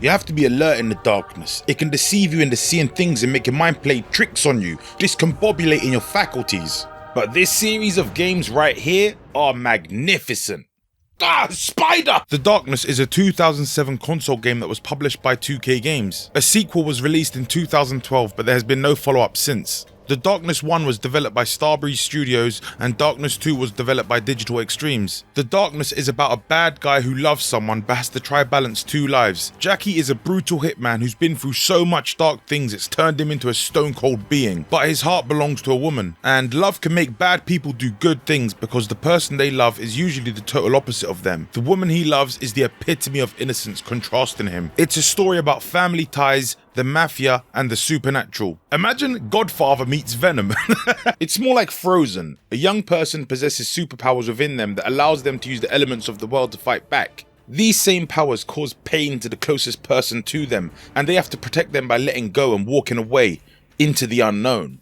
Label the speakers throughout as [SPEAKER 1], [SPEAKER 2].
[SPEAKER 1] You have to be alert in the darkness. It can deceive you into seeing things and make your mind play tricks on you, discombobulating your faculties. But this series of games right here are magnificent. Spider! The Darkness is a 2007 console game that was published by 2K Games. A sequel was released in 2012, but there has been no follow-up since. The Darkness 1 was developed by Starbreeze Studios and Darkness 2 was developed by Digital Extremes. The Darkness is about a bad guy who loves someone but has to try balance two lives. Jackie is a brutal hitman who's been through so much dark things it's turned him into a stone cold being, but his heart belongs to a woman. And love can make bad people do good things because the person they love is usually the total opposite of them. The woman he loves is the epitome of innocence contrasting him. It's a story about family ties, the mafia, and the supernatural. Imagine Godfather meets Venom. It's more like Frozen. A young person possesses superpowers within them that allows them to use the elements of the world to fight back. These same powers cause pain to the closest person to them, and they have to protect them by letting go and walking away into the unknown.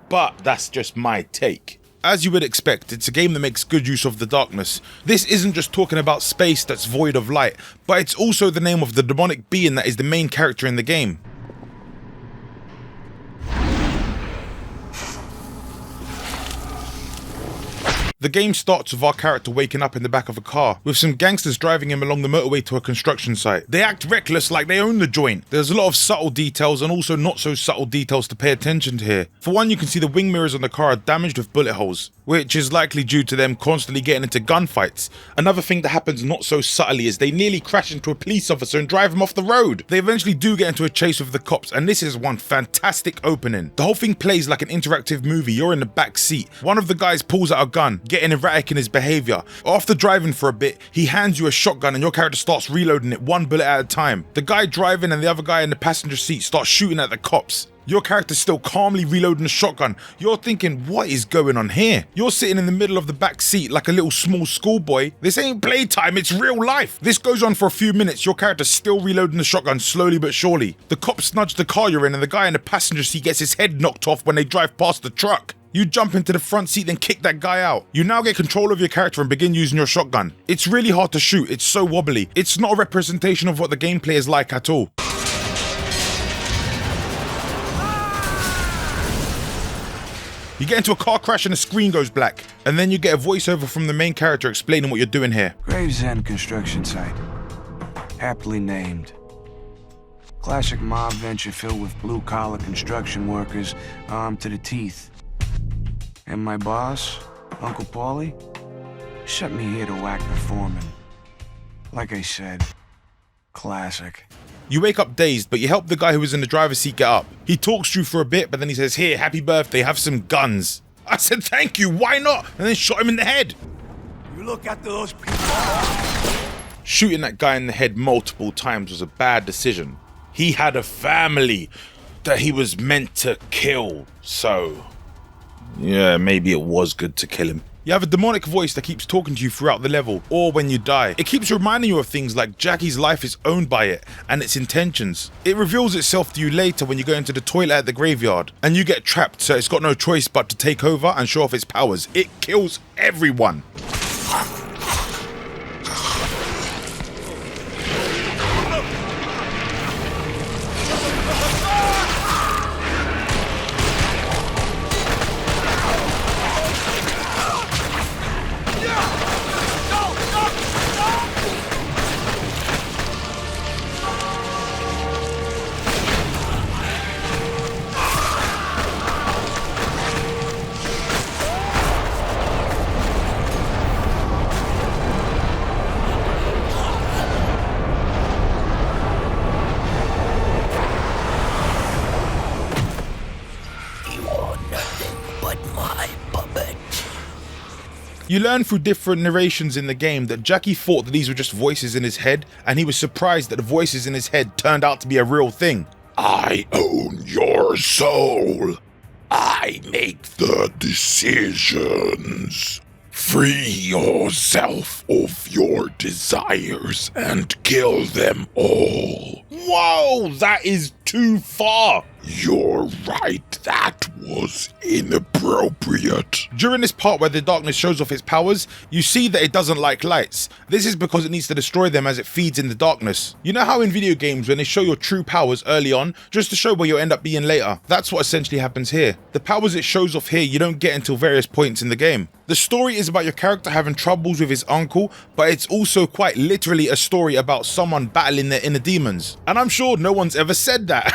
[SPEAKER 1] But that's just my take. As you would expect, it's a game that makes good use of the darkness. This isn't just talking about space that's void of light, but it's also the name of the demonic being that is the main character in the game. The game starts with our character waking up in the back of a car, with some gangsters driving him along the motorway to a construction site. They act reckless like they own the joint. There's a lot of subtle details and also not so subtle details to pay attention to here. For one, you can see the wing mirrors on the car are damaged with bullet holes, which is likely due to them constantly getting into gunfights. Another thing that happens not so subtly is they nearly crash into a police officer and drive him off the road. They eventually do get into a chase with the cops, and this is one fantastic opening. The whole thing plays like an interactive movie. You're in the back seat. One of the guys pulls out a gun, getting erratic in his behaviour. After driving for a bit, he hands you a shotgun and your character starts reloading it one bullet at a time. The guy driving and the other guy in the passenger seat start shooting at the cops. Your character's still calmly reloading the shotgun. You're thinking, what is going on here? You're sitting in the middle of the back seat like a little small schoolboy. This ain't playtime, it's real life. This goes on for a few minutes. Your character's still reloading the shotgun slowly but surely. The cops nudge the car you're in and the guy in the passenger seat gets his head knocked off when they drive past the truck. You jump into the front seat then kick that guy out. You now get control of your character and begin using your shotgun. It's really hard to shoot, it's so wobbly. It's not a representation of what the gameplay is like at all. You get into a car crash and the screen goes black, and then you get a voiceover from the main character explaining what you're doing here.
[SPEAKER 2] Gravesend construction site. Aptly named. Classic mob venture filled with blue-collar construction workers armed to the teeth. And my boss, Uncle Paulie, sent me here to whack the foreman. Like I said, classic.
[SPEAKER 1] You wake up dazed, but you help the guy who was in the driver's seat get up. He talks to you for a bit, but then he says, "Here, happy birthday, have some guns." I said, "Thank you, why not?" And then shot him in the head.
[SPEAKER 3] You look after those people.
[SPEAKER 1] Shooting that guy in the head multiple times was a bad decision. He had a family that he was meant to kill, so yeah, maybe it was good to kill him. You have a demonic voice that keeps talking to you throughout the level, or when you die. It keeps reminding you of things like Jackie's life is owned by it, and its intentions. It reveals itself to you later when you go into the toilet at the graveyard, and you get trapped, so it's got no choice but to take over and show off its powers. It kills everyone. You learn through different narrations in the game that Jackie thought that these were just voices in his head, and he was surprised that the voices in his head turned out to be a real thing.
[SPEAKER 4] I own your soul. I make the decisions. Free yourself of your desires and kill them all.
[SPEAKER 1] Whoa, that is too far.
[SPEAKER 4] You're right, that was inappropriate.
[SPEAKER 1] During this part where the darkness shows off its powers, you see that it doesn't like lights. This is because it needs to destroy them as it feeds in the darkness. You know how in video games when they show your true powers early on, just to show where you'll end up being later? That's what essentially happens here. The powers it shows off here you don't get until various points in the game. The story is about your character having troubles with his uncle, but it's also quite literally a story about someone battling their inner demons. And I'm sure no one's ever said that.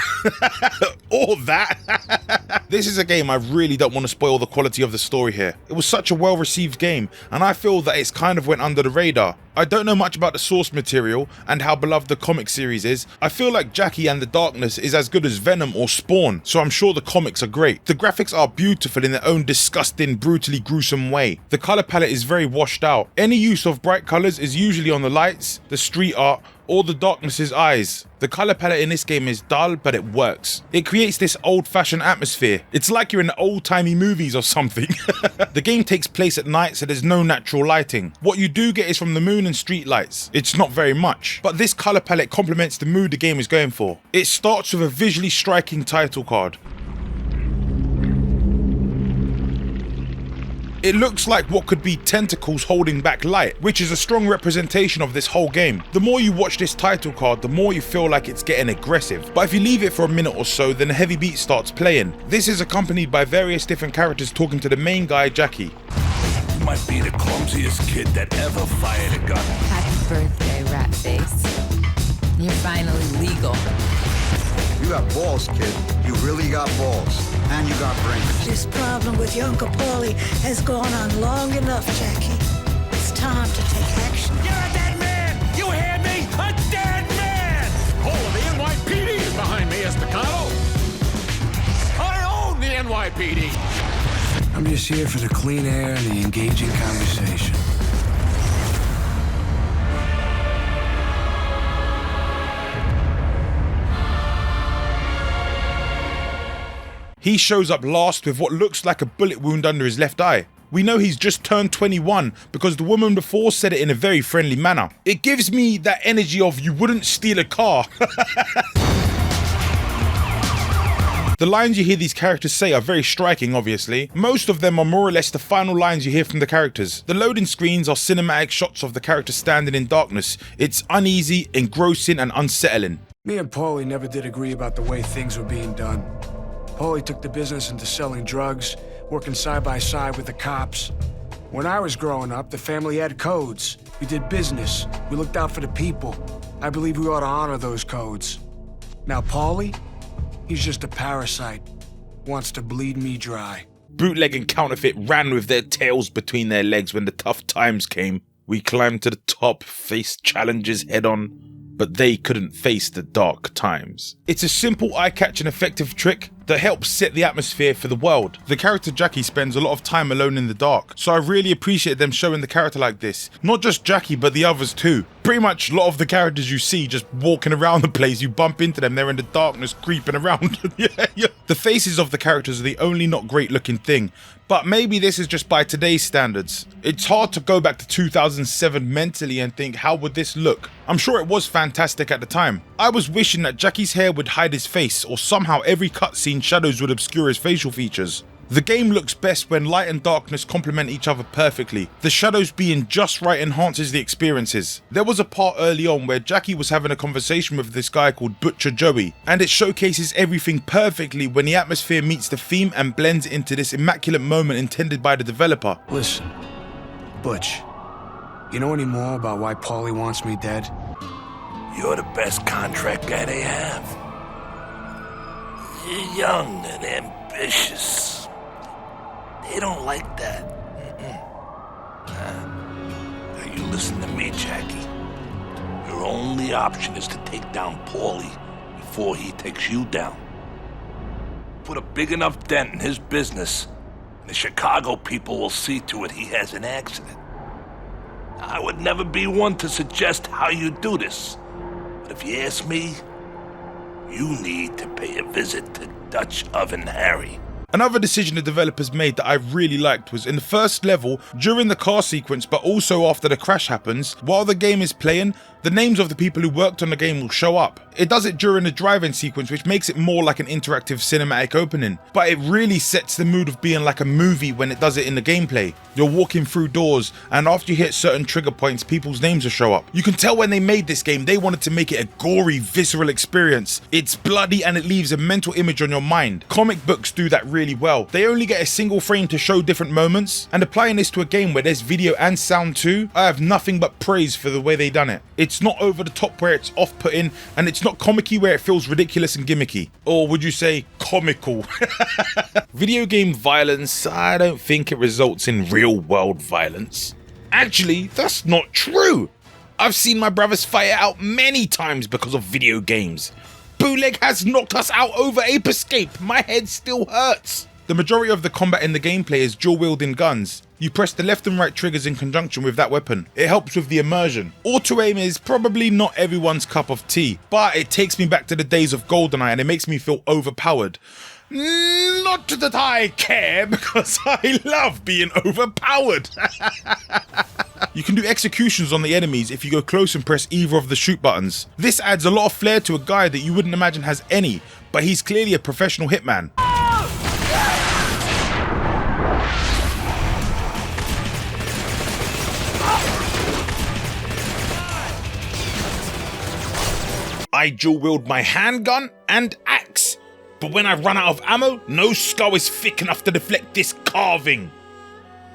[SPEAKER 1] Or that. This is a game I really don't want to spoil the quality of the story here. It was such a well received game, and I feel that it's kind of went under the radar. I don't know much about the source material and how beloved the comic series is. I feel like Jackie and the Darkness is as good as Venom or Spawn, so I'm sure the comics are great. The graphics are beautiful in their own disgusting, brutally gruesome way. The colour palette is very washed out. Any use of bright colours is usually on the lights, the street art, or the Darkness's eyes. The colour palette in this game is dull, but it works. It creates this old-fashioned atmosphere. It's like you're in old-timey movies or something. The game takes place at night, so there's no natural lighting. What you do get is from the moon and street lights. It's not very much, but this colour palette complements the mood the game is going for. It starts with a visually striking title card. It looks like what could be tentacles holding back light, which is a strong representation of this whole game. The more you watch this title card, the more you feel like it's getting aggressive. But if you leave it for a minute or so, then a heavy beat starts playing. This is accompanied by various different characters talking to the main guy, Jackie.
[SPEAKER 3] You might be the clumsiest kid that ever fired a gun.
[SPEAKER 5] Happy birthday, rat face. You're finally legal.
[SPEAKER 6] You got balls, kid. You really got balls. And you got brains.
[SPEAKER 7] This problem with your Uncle Paulie has gone on long enough, Jackie. It's time to take action.
[SPEAKER 3] You're a dead man! You hear me? A dead man!
[SPEAKER 8] Oh, the NYPD is behind me, Estacado. I own the NYPD.
[SPEAKER 2] I'm just here for the clean air and the engaging conversation.
[SPEAKER 1] He shows up last with what looks like a bullet wound under his left eye. We know he's just turned 21 because the woman before said it in a very friendly manner. It gives me that energy of you wouldn't steal a car. The lines you hear these characters say are very striking, obviously. Most of them are more or less the final lines you hear from the characters. The loading screens are cinematic shots of the characters standing in darkness. It's uneasy, engrossing and unsettling.
[SPEAKER 2] Me and Paulie never did agree about the way things were being done. Paulie took the business into selling drugs, working side by side with the cops. When I was growing up, the family had codes. We did business. We looked out for the people. I believe we ought to honor those codes. Now Paulie, he's just a parasite. Wants to bleed me dry.
[SPEAKER 1] Bootleg and counterfeit ran with their tails between their legs when the tough times came. We climbed to the top, faced challenges head on, but they couldn't face the dark times. It's a simple, eye-catching, effective trick that helps set the atmosphere for the world. The character Jackie spends a lot of time alone in the dark, so I really appreciate them showing the character like this. Not just Jackie, but the others too. Pretty much a lot of the characters you see just walking around the place, you bump into them, they're in the darkness creeping around. Yeah. The faces of the characters are the only not great looking thing, but maybe this is just by today's standards. It's hard to go back to 2007 mentally and think, how would this look? I'm sure it was fantastic at the time. I was wishing that Jackie's hair would hide his face, or somehow every cutscene shadows would obscure his facial features. The game looks best when light and darkness complement each other perfectly. The shadows being just right enhances the experiences. There was a part early on where Jackie was having a conversation with this guy called Butcher Joey, and it showcases everything perfectly when the atmosphere meets the theme and blends into this immaculate moment intended by the developer.
[SPEAKER 2] Listen, Butch, you know any more about why Paulie wants me dead?
[SPEAKER 3] You're the best contract guy they have. You're young and ambitious. They don't like that. Now you listen to me, Jackie. Your only option is to take down Paulie before he takes you down. Put a big enough dent in his business, and the Chicago people will see to it he has an accident. I would never be one to suggest how you do this, but if you ask me, you need to pay a visit to Dutch Oven Harry.
[SPEAKER 1] Another decision the developers made that I really liked was in the first level, during the car sequence but also after the crash happens, while the game is playing, the names of the people who worked on the game will show up. It does it during the drive-in sequence, which makes it more like an interactive cinematic opening, but it really sets the mood of being like a movie when it does it in the gameplay. You're walking through doors, and after you hit certain trigger points, people's names will show up. You can tell when they made this game, they wanted to make it a gory, visceral experience. It's bloody and it leaves a mental image on your mind. Comic books do that really well. They only get a single frame to show different moments, and applying this to a game where there's video and sound too, I have nothing but praise for the way they done it. It's not over the top where it's off-putting, and it's not comic-y where it feels ridiculous and gimmicky. Or would you say comical? Video game violence, I don't think it results in real world violence. Actually, that's not true. I've seen my brothers fight it out many times because of video games. Bootleg has knocked us out over Ape Escape. My head still hurts. The majority of the combat in the gameplay is dual wielding guns. You press the left and right triggers in conjunction with that weapon. It helps with the immersion. Auto aim is probably not everyone's cup of tea, but it takes me back to the days of GoldenEye and it makes me feel overpowered. Not that I care, because I love being overpowered. You can do executions on the enemies if you go close and press either of the shoot buttons. This adds a lot of flair to a guy that you wouldn't imagine has any, but he's clearly a professional hitman. I dual wield my handgun and axe, but when I run out of ammo, no skull is thick enough to deflect this carving.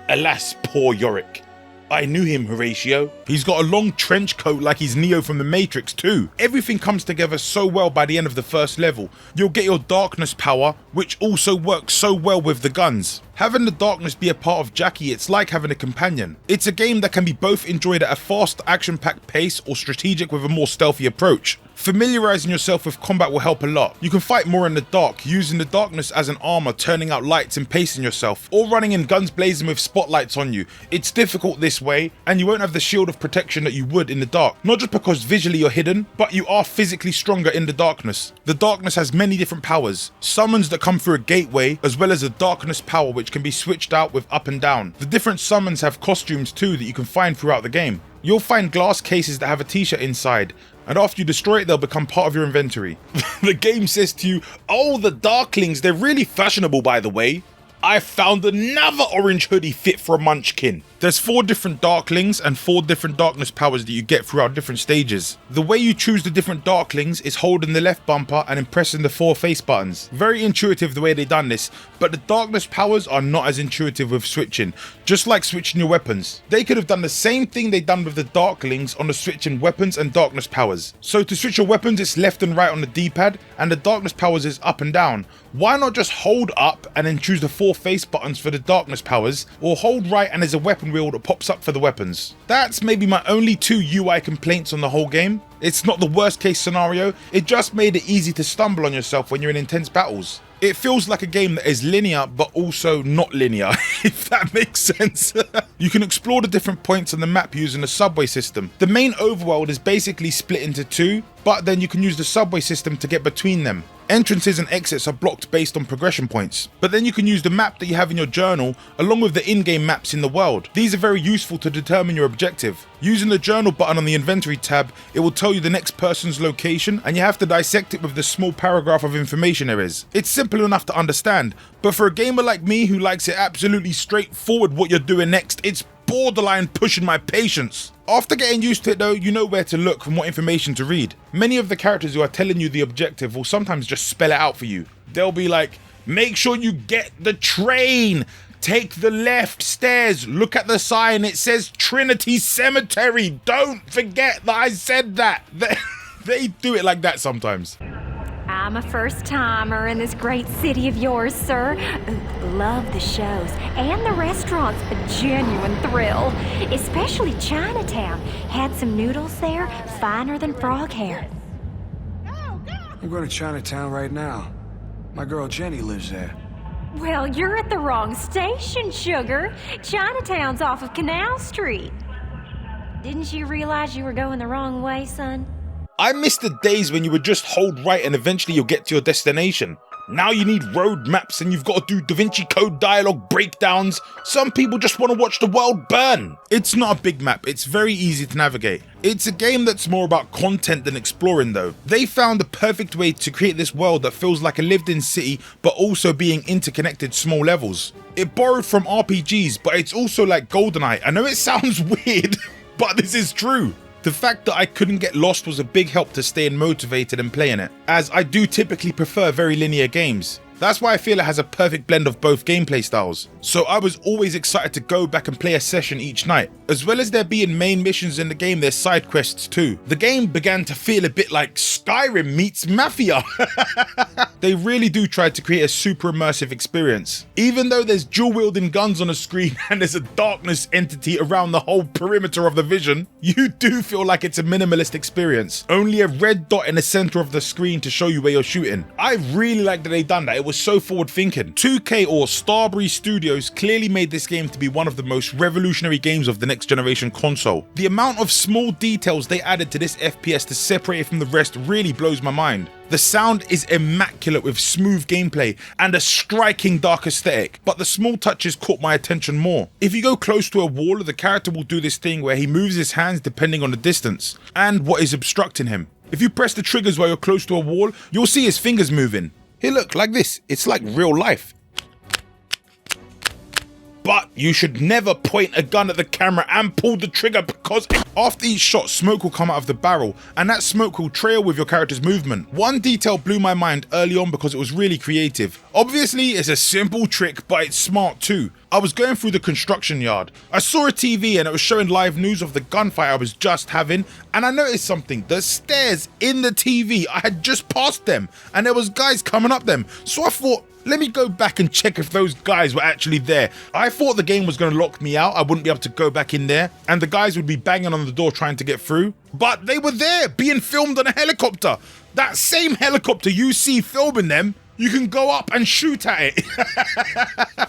[SPEAKER 1] Alas, poor Yorick. I knew him, Horatio. He's got a long trench coat like he's Neo from the Matrix too. Everything comes together so well by the end of the first level. You'll get your darkness power, which also works so well with the guns. Having the darkness be a part of Jackie, it's like having a companion. It's a game that can be both enjoyed at a fast, action-packed pace or strategic with a more stealthy approach. Familiarizing yourself with combat will help a lot. You can fight more in the dark, using the darkness as an armor, turning out lights and pacing yourself, or running in guns blazing with spotlights on you. It's difficult this way, and you won't have the shield of protection that you would in the dark. Not just because visually you're hidden, but you are physically stronger in the darkness. The darkness has many different powers. Summons that come through a gateway, as well as a darkness power which can be switched out with up and down. The different summons have costumes too that you can find throughout the game. You'll find glass cases that have a t-shirt inside, and after you destroy it, they'll become part of your inventory. The game says to you, oh, the Darklings, they're really fashionable by the way. I found another orange hoodie fit for a munchkin. There's 4 different Darklings and 4 different darkness powers that you get throughout different stages. The way you choose the different Darklings is holding the left bumper and then pressing the 4 face buttons. Very intuitive the way they done this, but the darkness powers are not as intuitive with switching, just like switching your weapons. They could have done the same thing they done with the Darklings on the switching weapons and darkness powers. So to switch your weapons, it's left and right on the D-pad, and the darkness powers is up and down. Why not just hold up and then choose the 4 face buttons for the darkness powers, or hold right and there's a weapon wheel that pops up for the weapons? That's maybe my only 2 UI complaints on the whole game. It's not the worst case scenario, it just made it easy to stumble on yourself when you're in intense battles. It feels like a game that is linear but also not linear, if that makes sense. You can explore the different points on the map using the subway system. The main overworld is basically split into 2, but then you can use the subway system to get between them. Entrances and exits are blocked based on progression points, but then you can use the map that you have in your journal along with the in-game maps in the world. These are very useful to determine your objective. Using the journal button on the inventory tab, it will tell you the next person's location and you have to dissect it with the small paragraph of information there is. It's simple enough to understand, but for a gamer like me who likes it absolutely straightforward what you're doing next, it's borderline pushing my patience. After getting used to it though, you know where to look and what information to read. Many of the characters who are telling you the objective will sometimes just spell it out for you. They'll be like, make sure you get the train, take the left stairs, look at the sign, it says Trinity Cemetery, don't forget that I said that. They do it like that sometimes.
[SPEAKER 9] I'm a first-timer in this great city of yours, sir. Love the shows and the restaurants, a genuine thrill. Especially Chinatown. Had some noodles there, finer than frog hair.
[SPEAKER 2] I'm going to Chinatown right now. My girl Jenny lives there.
[SPEAKER 9] Well, you're at the wrong station, sugar. Chinatown's off of Canal Street. Didn't you realize you were going the wrong way, son?
[SPEAKER 1] I miss the days when you would just hold right and eventually you'll get to your destination. Now you need road maps and you've got to do Da Vinci Code dialogue breakdowns. Some people just want to watch the world burn. It's not a big map, it's very easy to navigate. It's a game that's more about content than exploring though. They found the perfect way to create this world that feels like a lived-in city but also being interconnected small levels. It borrowed from RPGs, but it's also like GoldenEye. I know it sounds weird, but this is true. The fact that I couldn't get lost was a big help to staying motivated and playing it, as I do typically prefer very linear games. That's why I feel it has a perfect blend of both gameplay styles. So I was always excited to go back and play a session each night. As well as there being main missions in the game, there's side quests too. The game began to feel a bit like Skyrim meets Mafia. They really do try to create a super immersive experience. Even though there's dual wielding guns on the screen and there's a darkness entity around the whole perimeter of the vision, you do feel like it's a minimalist experience. Only a red dot in the center of the screen to show you where you're shooting. I really like that they've done that. It was so forward thinking. 2K or Starbreeze Studios clearly made this game to be one of the most revolutionary games of the next generation console. The amount of small details they added to this FPS to separate it from the rest really blows my mind. The sound is immaculate with smooth gameplay and a striking dark aesthetic, but the small touches caught my attention more. If you go close to a wall, the character will do this thing where he moves his hands depending on the distance and what is obstructing him. If you press the triggers while you're close to a wall, you'll see his fingers moving. Here, look, like this. It's like real life. But you should never point a gun at the camera and pull the trigger, because after each shot, smoke will come out of the barrel and that smoke will trail with your character's movement. One detail blew my mind early on because it was really creative. Obviously, it's a simple trick, but it's smart too. I was going through the construction yard. I saw a TV and it was showing live news of the gunfight I was just having, and I noticed something. The stairs in the TV, I had just passed them and there was guys coming up them. So I thought, let me go back and check if those guys were actually there. I thought the game was going to lock me out. I wouldn't be able to go back in there and the guys would be banging on the door trying to get through. But they were there being filmed on a helicopter. That same helicopter you see filming them, you can go up and shoot at it.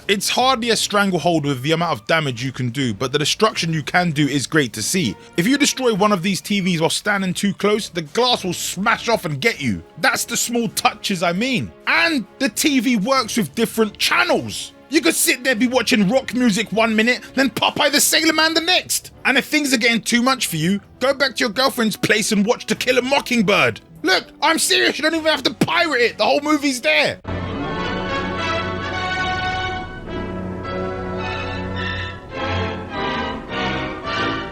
[SPEAKER 1] It's hardly a stranglehold with the amount of damage you can do, but the destruction you can do is great to see. If you destroy one of these TVs while standing too close, the glass will smash off and get you. That's the small touches I mean. And the TV works with different channels. You could sit there, be watching rock music 1 minute, then Popeye the Sailor Man the next. And if things are getting too much for you, go back to your girlfriend's place and watch To Kill a Mockingbird. Look, I'm serious, you don't even have to pirate it, the whole movie's there.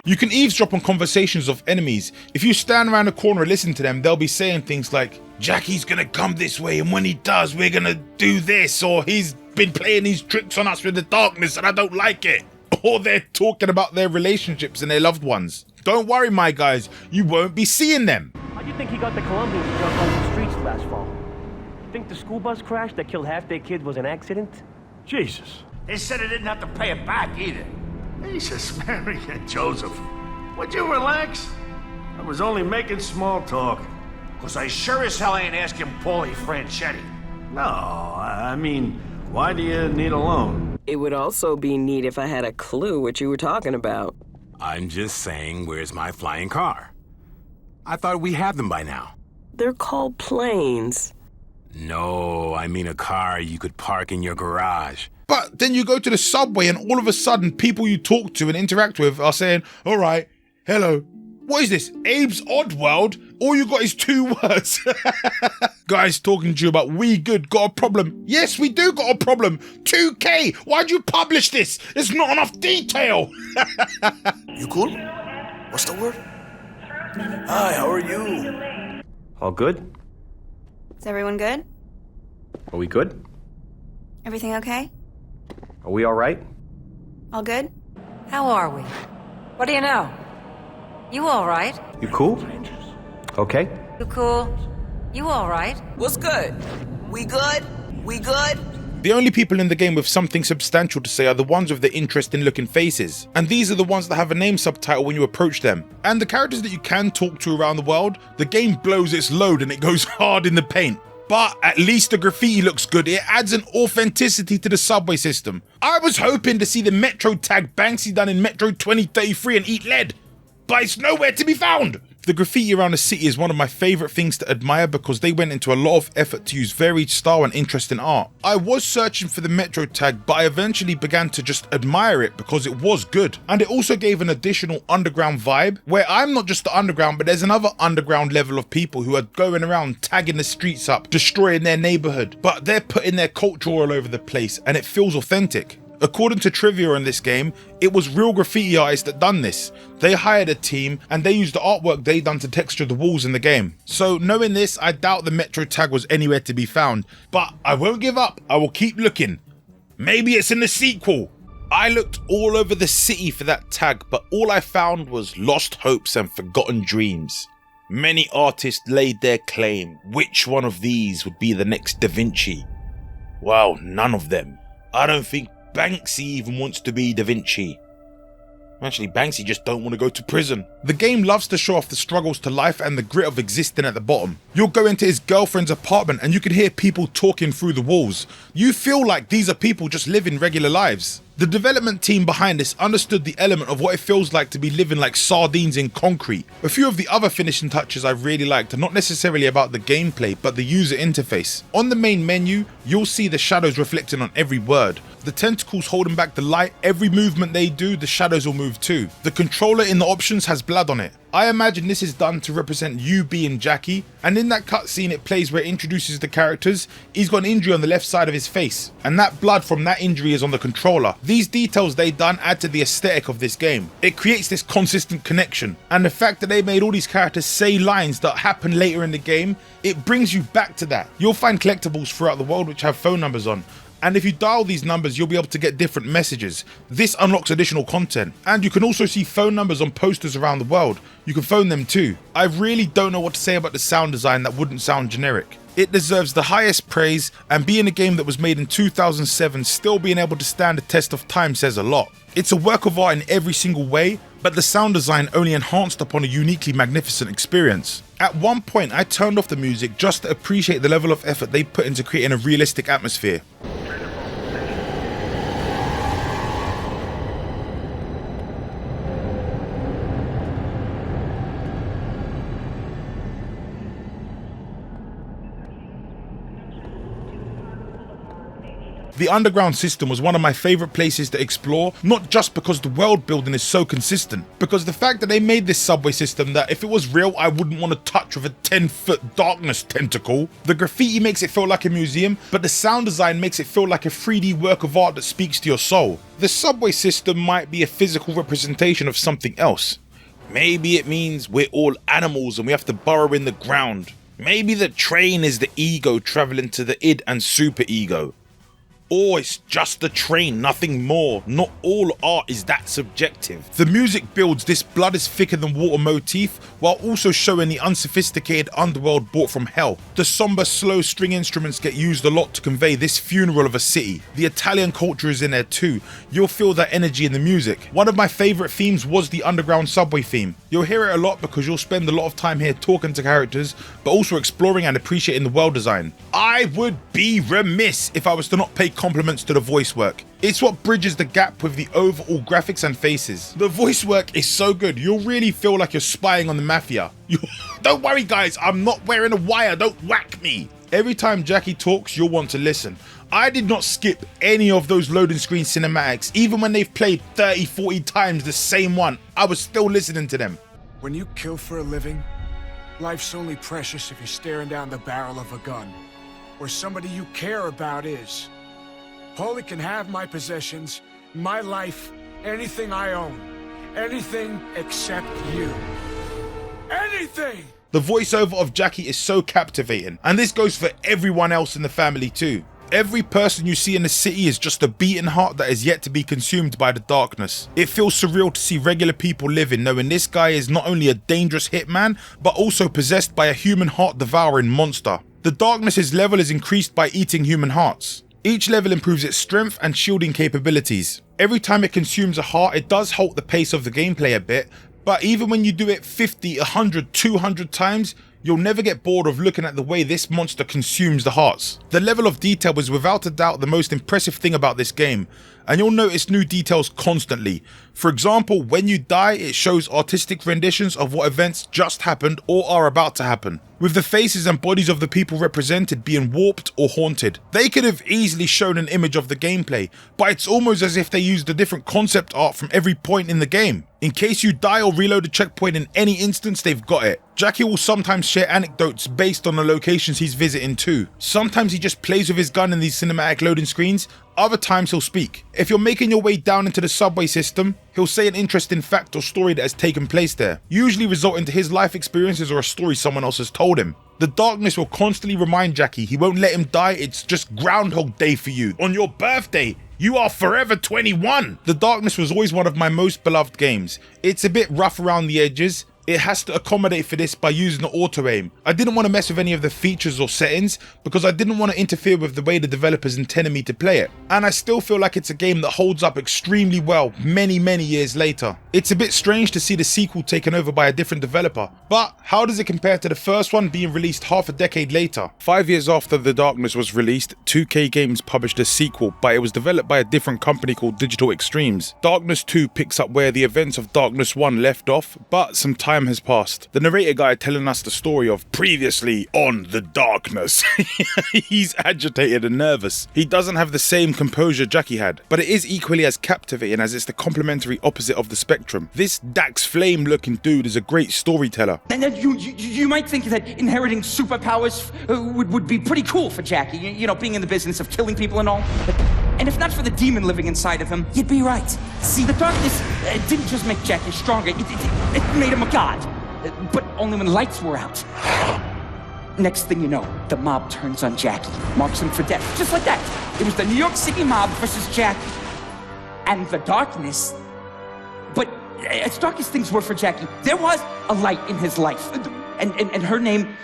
[SPEAKER 1] You can eavesdrop on conversations of enemies. If you stand around a corner and listen to them, they'll be saying things like, Jackie's gonna come this way and when he does, we're gonna do this, or he's been playing these tricks on us with the darkness and I don't like it. Or they're talking about their relationships and their loved ones. Don't worry, my guys, you won't be seeing them.
[SPEAKER 10] How do you think he got the Colombians to jump on the streets last fall? Think the school bus crash that killed half their kids was an accident?
[SPEAKER 8] Jesus.
[SPEAKER 3] They said they didn't have to pay it back either.
[SPEAKER 8] Jesus, Mary and Joseph. Would you relax? I was only making small talk.
[SPEAKER 3] Cause I sure as hell ain't asking Paulie Franchetti.
[SPEAKER 8] No, I mean, why do you need a loan?
[SPEAKER 11] It would also be neat if I had a clue what you were talking about.
[SPEAKER 12] I'm just saying, where's my flying car? I thought we had them by now.
[SPEAKER 11] They're called planes.
[SPEAKER 12] No, I mean a car you could park in your garage.
[SPEAKER 1] But then you go to the subway and all of a sudden people you talk to and interact with are saying, all right, hello. What is this, Abe's Odd World? All you got is 2 words. Guys talking to you about we good, got a problem. Yes, we do got a problem. 2K, why'd you publish this? There's not enough detail.
[SPEAKER 3] You cool? What's the word? Hi, how are you?
[SPEAKER 10] All good?
[SPEAKER 13] Is everyone good?
[SPEAKER 10] Are we good?
[SPEAKER 13] Everything okay?
[SPEAKER 10] Are we all right?
[SPEAKER 13] All good?
[SPEAKER 5] How are we? What do you know? You all right?
[SPEAKER 10] You cool? Okay.
[SPEAKER 5] You cool? You all right?
[SPEAKER 11] What's good? We good? We good?
[SPEAKER 1] The only people in the game with something substantial to say are the ones with the interesting looking faces. And these are the ones that have a name subtitle when you approach them. And the characters that you can talk to around the world, the game blows its load and it goes hard in the paint. But at least the graffiti looks good. It adds an authenticity to the subway system. I was hoping to see the Metro tag Banksy done in Metro 2033 and eat lead, but it's nowhere to be found. The graffiti around the city is one of my favourite things to admire because they went into a lot of effort to use varied style and interesting art. I was searching for the Metro tag, but I eventually began to just admire it because it was good. And it also gave an additional underground vibe, where I'm not just the underground, but there's another underground level of people who are going around tagging the streets up, destroying their neighbourhood, but they're putting their culture all over the place and it feels authentic. According to trivia in this game, it was real graffiti artists that done this. They hired a team and they used the artwork they done to texture the walls in the game. So knowing this, I doubt the Metro tag was anywhere to be found, but I won't give up, I will keep looking. Maybe it's in the sequel. I looked all over the city for that tag, but all I found was lost hopes and forgotten dreams. Many artists laid their claim. Which one of these would be the next Da Vinci? Well, none of them. I don't think Banksy even wants to be Da Vinci. Actually, Banksy just don't want to go to prison. The game loves to show off the struggles to life and the grit of existing at the bottom. You'll go into his girlfriend's apartment and you can hear people talking through the walls. You feel like these are people just living regular lives. The development team behind this understood the element of what it feels like to be living like sardines in concrete. A few of the other finishing touches I really liked are not necessarily about the gameplay, but the user interface. On the main menu, you'll see the shadows reflecting on every word. The tentacles holding back the light, every movement they do, the shadows will move too. The controller in the options has blood on it. I imagine this is done to represent you being Jackie, and in that cutscene it plays where it introduces the characters, he's got an injury on the left side of his face, and that blood from that injury is on the controller. These details they done add to the aesthetic of this game. It creates this consistent connection, and the fact that they made all these characters say lines that happen later in the game, it brings you back to that. You'll find collectibles throughout the world which have phone numbers on, and if you dial these numbers you'll be able to get different messages. This unlocks additional content, and you can also see phone numbers on posters around the world. You can phone them too. I really don't know what to say about the sound design that wouldn't sound generic. It deserves the highest praise, and being a game that was made in 2007 still being able to stand the test of time says a lot. It's a work of art in every single way, but the sound design only enhanced upon a uniquely magnificent experience. At one point I turned off the music just to appreciate the level of effort they put into creating a realistic atmosphere. The underground system was one of my favourite places to explore, not just because the world building is so consistent, because the fact that they made this subway system that if it was real I wouldn't want to touch with a 10-foot darkness tentacle. The graffiti makes it feel like a museum, but the sound design makes it feel like a 3D work of art that speaks to your soul. The subway system might be a physical representation of something else. Maybe it means we're all animals and we have to burrow in the ground. Maybe the train is the ego travelling to the id and super ego. Or it's just the train, nothing more. Not all art is that subjective. The music builds this blood is thicker than water motif while also showing the unsophisticated underworld brought from hell. The somber slow string instruments get used a lot to convey this funeral of a city. The Italian culture is in there too. You'll feel that energy in the music. One of my favourite themes was the underground subway theme. You'll hear it a lot because you'll spend a lot of time here talking to characters, but also exploring and appreciating the world design. I would be remiss if I was to not pay compliments to the voice work. It's what bridges the gap with the overall graphics and faces. The voice work is so good, you'll really feel like you're spying on the mafia. Don't worry guys, I'm not wearing a wire, don't whack me. Every time Jackie talks, you'll want to listen. I did not skip any of those loading screen cinematics, even when they've played 30-40 times the same one, I was still listening to them.
[SPEAKER 2] When you kill for a living, life's only precious if you're staring down the barrel of a gun, or somebody you care about is. Paulie can have my possessions, my life, anything I own. Anything except you. Anything!
[SPEAKER 1] The voiceover of Jackie is so captivating, and this goes for everyone else in the family too. Every person you see in the city is just a beating heart that is yet to be consumed by the darkness. It feels surreal to see regular people living knowing this guy is not only a dangerous hitman, but also possessed by a human heart devouring monster. The darkness's level is increased by eating human hearts. Each level improves its strength and shielding capabilities. Every time it consumes a heart, it does halt the pace of the gameplay a bit, but even when you do it 50, 100, 200 times, you'll never get bored of looking at the way this monster consumes the hearts. The level of detail is without a doubt the most impressive thing about this game. and you'll notice new details constantly. For example, when you die, it shows artistic renditions of what events just happened or are about to happen, with the faces and bodies of the people represented being warped or haunted. They could have easily shown an image of the gameplay, but it's almost as if they used a different concept art from every point in the game. In case you die or reload a checkpoint in any instance, they've got it. Jackie will sometimes share anecdotes based on the locations he's visiting too. Sometimes he just plays with his gun in these cinematic loading screens, other times he'll speak. If you're making your way down into the subway system, he'll say an interesting fact or story that has taken place there, usually resulting to his life experiences or a story someone else has told him. The darkness will constantly remind Jackie he won't let him die, it's just Groundhog Day for you. On your birthday, you are forever 21! The darkness was always one of my most beloved games. It's a bit rough around the edges. It has to accommodate for this by using the auto aim. I didn't want to mess with any of the features or settings because I didn't want to interfere with the way the developers intended me to play it. And I still feel like it's a game that holds up extremely well many years later. It's a bit strange to see the sequel taken over by a different developer, but how does it compare to the first one being released half a decade later? 5 years after The Darkness was released, 2K Games published a sequel, but it was developed by a different company called Digital Extremes. Darkness 2 picks up where the events of Darkness 1 left off, but some time has passed. The narrator guy telling us the story of previously on The Darkness. He's agitated and nervous. He doesn't have the same composure Jackie had, but it is equally as captivating as it's the complementary opposite of the spectrum. This Dax Flame looking dude is a great storyteller.
[SPEAKER 14] And then you might think that inheriting superpowers would be pretty cool for Jackie, you know, being in the business of killing people and all. And if not for the demon living inside of him, you'd be right. See, the darkness didn't just make Jackie stronger, it made him a god. But only when the lights were out. Next thing you know, the mob turns on Jackie, marks him for death, just like that. It was the New York City mob versus Jackie. And the darkness. But as dark as things were for Jackie, there was a light in his life. And her name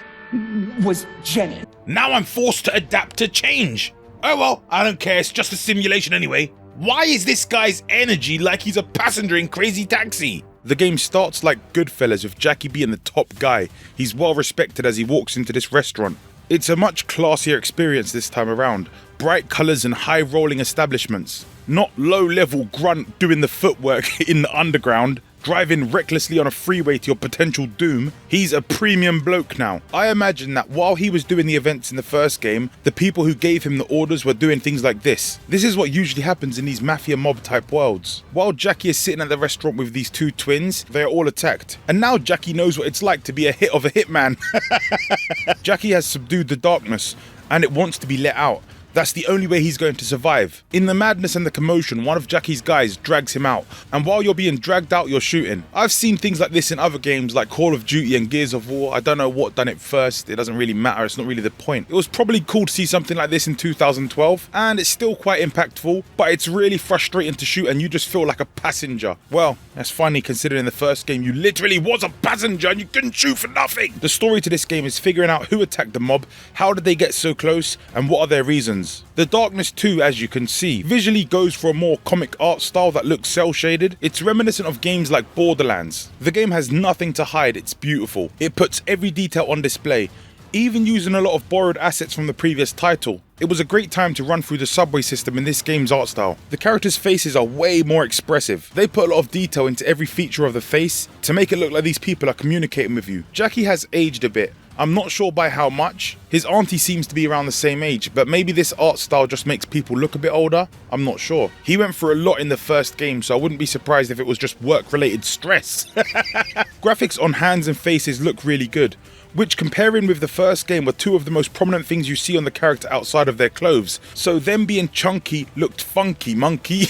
[SPEAKER 14] was Jenny.
[SPEAKER 1] Now I'm forced to adapt to change. Oh well, I don't care, it's just a simulation anyway. Why is this guy's energy like he's a passenger in Crazy Taxi? The game starts like Goodfellas with Jackie being the top guy. He's well respected as he walks into this restaurant. It's a much classier experience this time around. Bright colours and high rolling establishments. Not low level grunt doing the footwork in the underground. Driving recklessly on a freeway to your potential doom. He's a premium bloke now. I imagine that while he was doing the events in the first game, the people who gave him the orders were doing things like this. This is what usually happens in these mafia mob type worlds. While Jackie is sitting at the restaurant with these two twins, they are all attacked. And now Jackie knows what it's like to be a hit of a hitman. Jackie has subdued the darkness, and it wants to be let out. That's the only way he's going to survive. In the madness and the commotion, one of Jackie's guys drags him out, and while you're being dragged out, you're shooting. I've seen things like this in other games like Call of Duty and Gears of War. I don't know what done it first, it doesn't really matter, it's not really the point. It was probably cool to see something like this in 2012, and it's still quite impactful, but it's really frustrating to shoot and you just feel like a passenger. Well, that's funny considering in the first game you literally was a passenger and you couldn't shoot for nothing. The story to this game is figuring out who attacked the mob, how did they get so close, and what are their reasons. The Darkness 2, as you can see, visually goes for a more comic art style that looks cel-shaded. It's reminiscent of games like Borderlands. The game has nothing to hide, it's beautiful. It puts every detail on display, even using a lot of borrowed assets from the previous title. It was a great time to run through the subway system in this game's art style. The characters' faces are way more expressive. They put a lot of detail into every feature of the face to make it look like these people are communicating with you. Jackie has aged a bit. I'm not sure by how much. His auntie seems to be around the same age, but maybe this art style just makes people look a bit older. I'm not sure. He went through a lot in the first game, so I wouldn't be surprised if it was just work-related stress. Graphics on hands and faces look really good, which comparing with the first game were two of the most prominent things you see on the character outside of their clothes. So them being chunky looked funky monkey.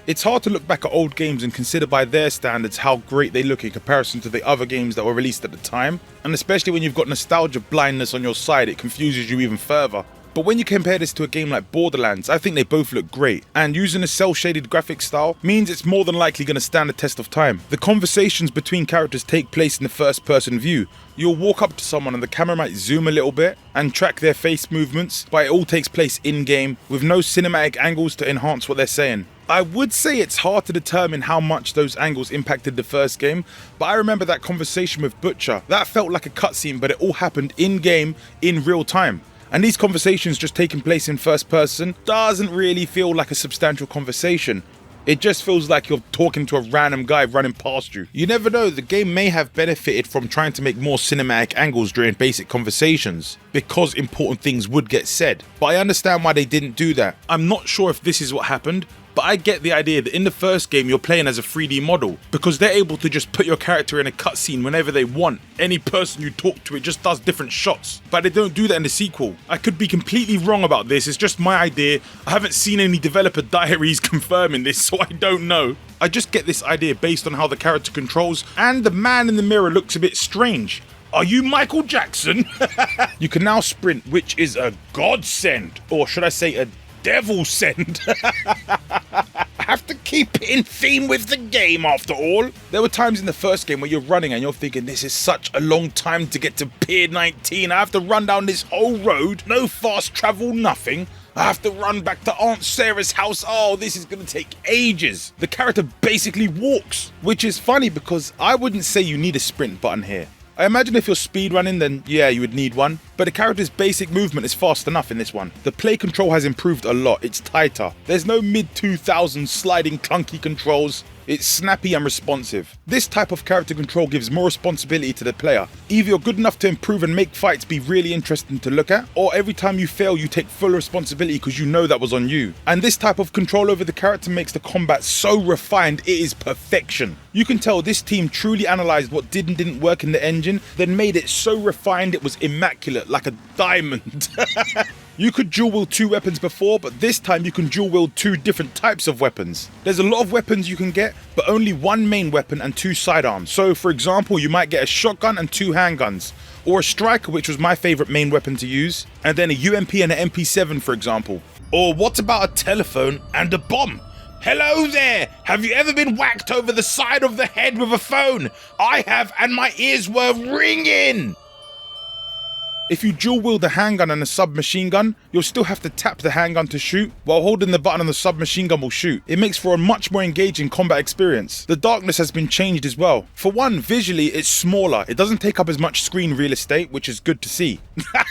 [SPEAKER 1] It's hard to look back at old games and consider by their standards how great they look in comparison to the other games that were released at the time. And especially when you've got nostalgia blindness on your side, it confuses you even further. But when you compare this to a game like Borderlands, I think they both look great, and using a cel-shaded graphic style means it's more than likely going to stand the test of time. The conversations between characters take place in the first person view. You'll walk up to someone and the camera might zoom a little bit and track their face movements, but it all takes place in-game with no cinematic angles to enhance what they're saying. I would say it's hard to determine how much those angles impacted the first game, but I remember that conversation with Butcher. That felt like a cutscene, but it all happened in-game, in real time. And these conversations just taking place in first person doesn't really feel like a substantial conversation. It just feels like you're talking to a random guy running past you. You never know, the game may have benefited from trying to make more cinematic angles during basic conversations, because important things would get said. But I understand why they didn't do that. I'm not sure if this is what happened, but I get the idea that in the first game you're playing as a 3D model, because they're able to just put your character in a cutscene whenever they want. Any person you talk to, it just does different shots. But they don't do that in the sequel. I could be completely wrong about this, it's just my idea. I haven't seen any developer diaries confirming this, so I don't know. I just get this idea based on how the character controls, and the man in the mirror looks a bit strange. Are you Michael Jackson? You can now sprint, which is a godsend, or should I say a devil send. I have to keep it in theme with the game after all. There were times in the first game where you're running and you're thinking, this is such a long time to get to Pier 19. I have to run down this whole road, no fast travel, nothing. I have to run back to Aunt Sarah's house. Oh, this is going to take ages. The character basically walks, which is funny because I wouldn't say you need a sprint button here. I imagine if you're speedrunning, then yeah, you would need one, but the character's basic movement is fast enough in this one. The play control has improved a lot, it's tighter. There's no mid-2000s sliding clunky controls. It's snappy and responsive. This type of character control gives more responsibility to the player. Either you're good enough to improve and make fights be really interesting to look at, or every time you fail you take full responsibility because you know that was on you. And this type of control over the character makes the combat so refined, it is perfection. You can tell this team truly analysed what did and didn't work in the engine, then made it so refined it was immaculate, like a diamond. You could dual wield 2 weapons before, but this time you can dual wield 2 different types of weapons. There's a lot of weapons you can get, but only 1 main weapon and 2 sidearms. So for example, you might get a shotgun and 2 handguns, or a striker, which was my favourite main weapon to use, and then a UMP and an MP7 for example. Or what about a telephone and a bomb? Hello there! Have you ever been whacked over the side of the head with a phone? I have, and my ears were ringing! If you dual wield a handgun and a submachine gun, you'll still have to tap the handgun to shoot, while holding the button on the submachine gun will shoot. It makes for a much more engaging combat experience. The darkness has been changed as well. For one, visually it's smaller. It doesn't take up as much screen real estate, which is good to see.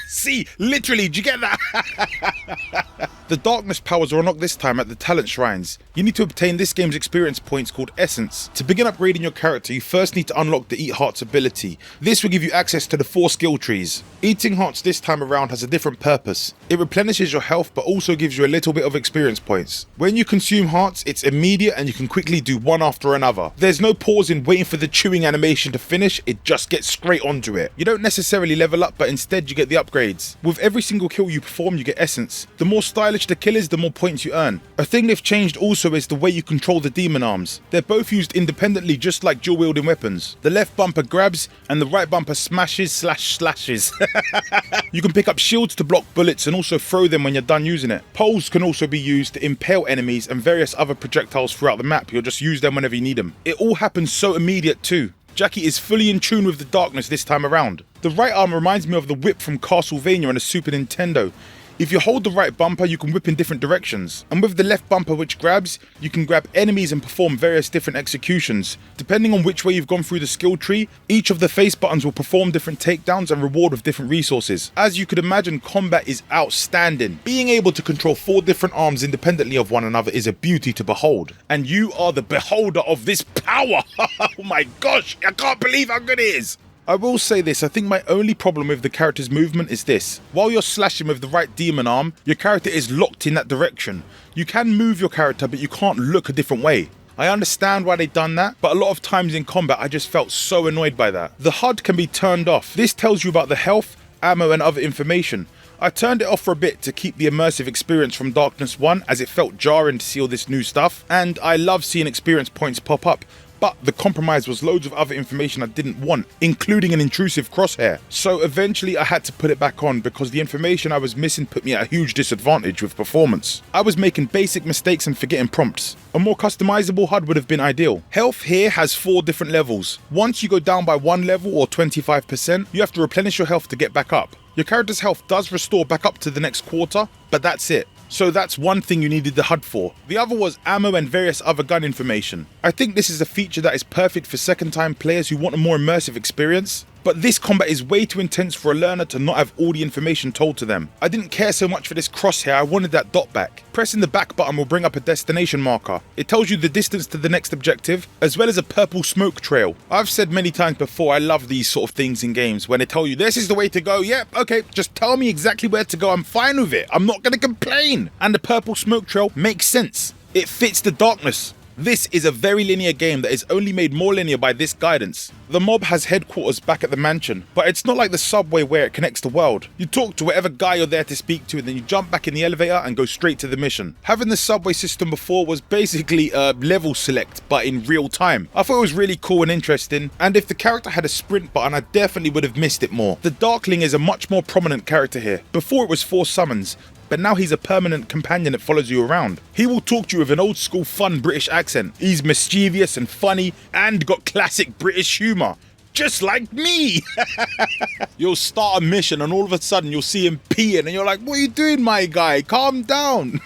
[SPEAKER 1] See, literally, do you get that? The darkness powers are unlocked this time at the talent shrines. You need to obtain this game's experience points called Essence. To begin upgrading your character, you first need to unlock the Eat Hearts ability. This will give you access to the 4 skill trees. Eating Hearts this time around has a different purpose. It replenishes your health but also gives you a little bit of experience points. When you consume hearts, it's immediate and you can quickly do one after another. There's no pause in waiting for the chewing animation to finish, it just gets straight onto it. You don't necessarily level up, but instead you get the upgrades. With every single kill you perform, you get Essence. The more stylish the kill is, the more points you earn. A thing they've changed also is the way you control the demon arms. They're both used independently, just like dual wielding weapons. The left bumper grabs and the right bumper smashes/slashes. You can pick up shields to block bullets and also throw them when you're done using it. Poles can also be used to impale enemies and various other projectiles throughout the map. You'll just use them whenever you need them. It all happens so immediate too. Jackie is fully in tune with the darkness this time around. The right arm reminds me of the whip from Castlevania on a Super Nintendo. If you hold the right bumper, you can whip in different directions. And with the left bumper which grabs, you can grab enemies and perform various different executions. Depending on which way you've gone through the skill tree, each of the face buttons will perform different takedowns and reward with different resources. As you could imagine, combat is outstanding. Being able to control 4 different arms independently of one another is a beauty to behold. And you are the beholder of this power! Oh my gosh, I can't believe how good it is! I will say this, I think my only problem with the character's movement is this. While you're slashing with the right demon arm, your character is locked in that direction. You can move your character, but you can't look a different way. I understand why they've done that, but a lot of times in combat I just felt so annoyed by that. The HUD can be turned off. This tells you about the health, ammo and other information. I turned it off for a bit to keep the immersive experience from Darkness 1, as it felt jarring to see all this new stuff, and I love seeing experience points pop up. But the compromise was loads of other information I didn't want, including an intrusive crosshair. So eventually I had to put it back on because the information I was missing put me at a huge disadvantage with performance. I was making basic mistakes and forgetting prompts. A more customizable HUD would have been ideal. Health here has 4 different levels. Once you go down by 1 level or 25%, you have to replenish your health to get back up. Your character's health does restore back up to the next quarter, but that's it. So that's one thing you needed the HUD for. The other was ammo and various other gun information. I think this is a feature that is perfect for second time players who want a more immersive experience. But this combat is way too intense for a learner to not have all the information told to them. I didn't care so much for this crosshair, I wanted that dot back. Pressing the back button will bring up a destination marker. It tells you the distance to the next objective, as well as a purple smoke trail. I've said many times before, I love these sort of things in games, when they tell you this is the way to go. Yep, okay, just tell me exactly where to go, I'm fine with it, I'm not gonna complain. And the purple smoke trail makes sense. It fits the darkness. This is a very linear game that is only made more linear by this guidance. The mob has headquarters back at the mansion, but it's not like the subway where it connects the world. You talk to whatever guy you're there to speak to and then you jump back in the elevator and go straight to the mission. Having the subway system before was basically a level select, but in real time. I thought it was really cool and interesting, and if the character had a sprint button, I definitely would have missed it more. The Darkling is a much more prominent character here. Before it was 4 summons, but now he's a permanent companion that follows you around. He will talk to you with an old school fun British accent. He's mischievous and funny and got classic British humour. Just like me! You'll start a mission and all of a sudden you'll see him peeing and you're like, what are you doing, my guy? Calm down.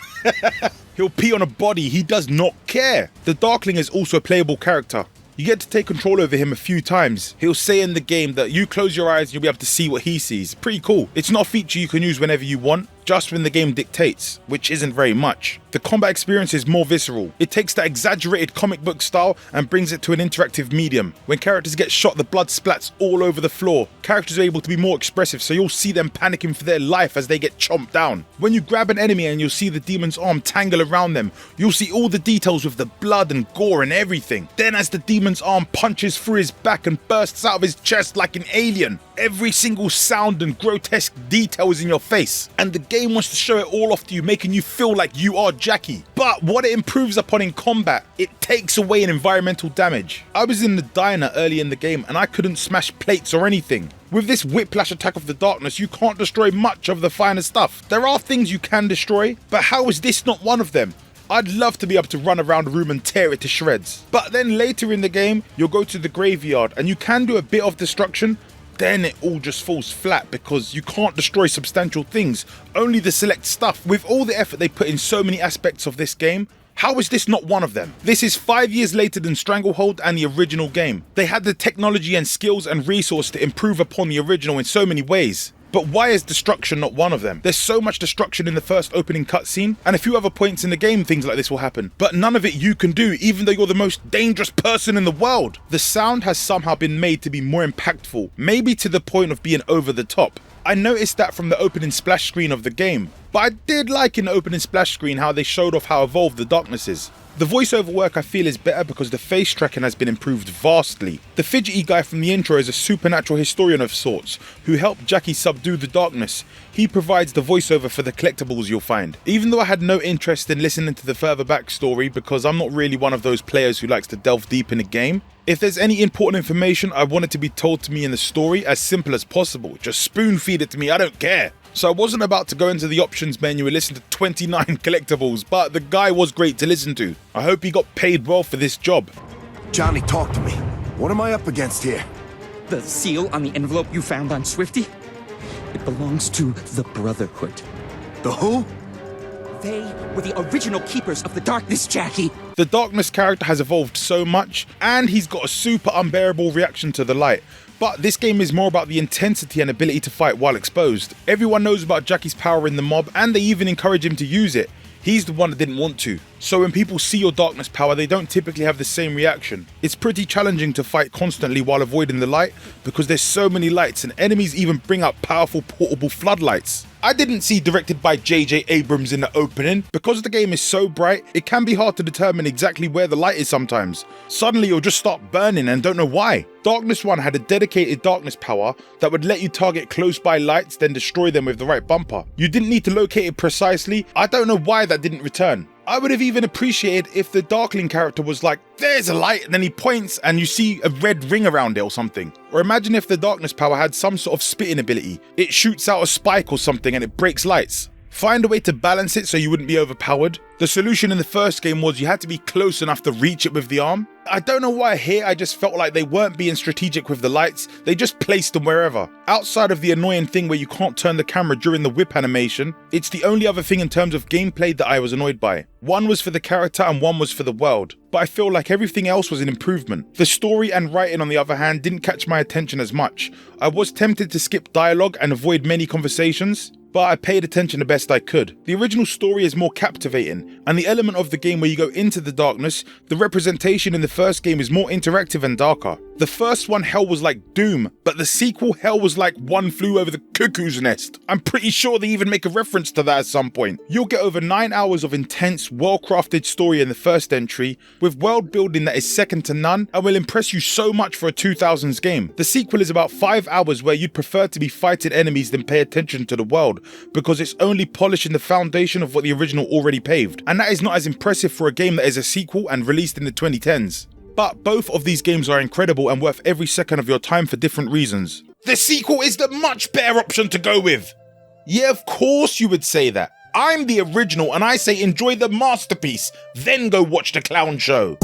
[SPEAKER 1] He'll pee on a body, he does not care. The Darkling is also a playable character. You get to take control over him a few times. He'll say in the game that you close your eyes and you'll be able to see what he sees. Pretty cool. It's not a feature you can use whenever you want, just when the game dictates, which isn't very much. The combat experience is more visceral. It takes that exaggerated comic book style and brings it to an interactive medium. When characters get shot, the blood splats all over the floor. Characters are able to be more expressive, so you'll see them panicking for their life as they get chomped down. When you grab an enemy and you'll see the demon's arm tangle around them, you'll see all the details with the blood and gore and everything. Then as the demon's arm punches through his back and bursts out of his chest like an alien, every single sound and grotesque detail is in your face. And the game wants to show it all off to you, making you feel like you are Jackie. But what it improves upon in combat, it takes away an environmental damage. I was in the diner early in the game and I couldn't smash plates or anything. With this whiplash attack of the darkness, you can't destroy much of the finer stuff. There are things you can destroy, but how is this not one of them? I'd love to be able to run around a room and tear it to shreds. But then later in the game, you'll go to the graveyard and you can do a bit of destruction, then it all just falls flat because you can't destroy substantial things, only the select stuff. With all the effort they put in so many aspects of this game, how is this not one of them? This is 5 years later than Stranglehold and the original game. They had the technology and skills and resource to improve upon the original in so many ways. But why is destruction not one of them? There's so much destruction in the first opening cutscene, and a few other points in the game things like this will happen, but none of it you can do, even though you're the most dangerous person in the world. The sound has somehow been made to be more impactful, maybe to the point of being over the top. I noticed that from the opening splash screen of the game, but I did like in the opening splash screen how they showed off how evolved the darkness is. The voiceover work I feel is better because the face tracking has been improved vastly. The fidgety guy from the intro is a supernatural historian of sorts who helped Jackie subdue the darkness. He provides the voiceover for the collectibles you'll find. Even though I had no interest in listening to the further backstory because I'm not really one of those players who likes to delve deep in a game, if there's any important information I want it to be told to me in the story as simple as possible. Just spoon feed it to me, I don't care. So I wasn't about to go into the options menu and listen to 29 collectibles, but the guy was great to listen to. I hope he got paid well for this job.
[SPEAKER 15] Johnny, talk to me. What am I up against here?
[SPEAKER 14] The seal on the envelope you found on Swifty? It belongs to the Brotherhood.
[SPEAKER 15] The who?
[SPEAKER 14] They were the original keepers of the darkness, Jackie.
[SPEAKER 1] The darkness character has evolved so much, and he's got a super unbearable reaction to the light. But this game is more about the intensity and ability to fight while exposed. Everyone knows about Jackie's power in the mob, and they even encourage him to use it. He's the one that didn't want to. So when people see your darkness power, they don't typically have the same reaction. It's pretty challenging to fight constantly while avoiding the light because there's so many lights, and enemies even bring out powerful portable floodlights. I didn't see directed by J.J. Abrams in the opening. Because the game is so bright, it can be hard to determine exactly where the light is sometimes. Suddenly you'll just start burning and don't know why. Darkness 1 had a dedicated darkness power that would let you target close by lights then destroy them with the right bumper. You didn't need to locate it precisely. I don't know why that didn't return. I would have even appreciated if the Darkling character was like, there's a light, and then he points and you see a red ring around it or something. Or imagine if the darkness power had some sort of spitting ability. It shoots out a spike or something and it breaks lights. Find a way to balance it so you wouldn't be overpowered. The solution in the first game was you had to be close enough to reach it with the arm. I don't know why here I just felt like they weren't being strategic with the lights, they just placed them wherever. Outside of the annoying thing where you can't turn the camera during the whip animation, it's the only other thing in terms of gameplay that I was annoyed by. One was for the character and one was for the world, but I feel like everything else was an improvement. The story and writing on the other hand didn't catch my attention as much. I was tempted to skip dialogue and avoid many conversations, but I paid attention the best I could. The original story is more captivating, and the element of the game where you go into the darkness, the representation in the first game is more interactive and darker. The first one, hell was like Doom, but the sequel, hell was like One Flew Over the Cuckoo's Nest. I'm pretty sure they even make a reference to that at some point. You'll get over 9 hours of intense, well-crafted story in the first entry, with world building that is second to none, and will impress you so much for a 2000s game. The sequel is about 5 hours where you'd prefer to be fighting enemies than pay attention to the world, because it's only polishing the foundation of what the original already paved, and that is not as impressive for a game that is a sequel and released in the 2010s. But both of these games are incredible and worth every second of your time for different reasons. The sequel is the much better option to go with. Yeah, of course you would say that. I'm the original and I say enjoy the masterpiece, then go watch the clown show.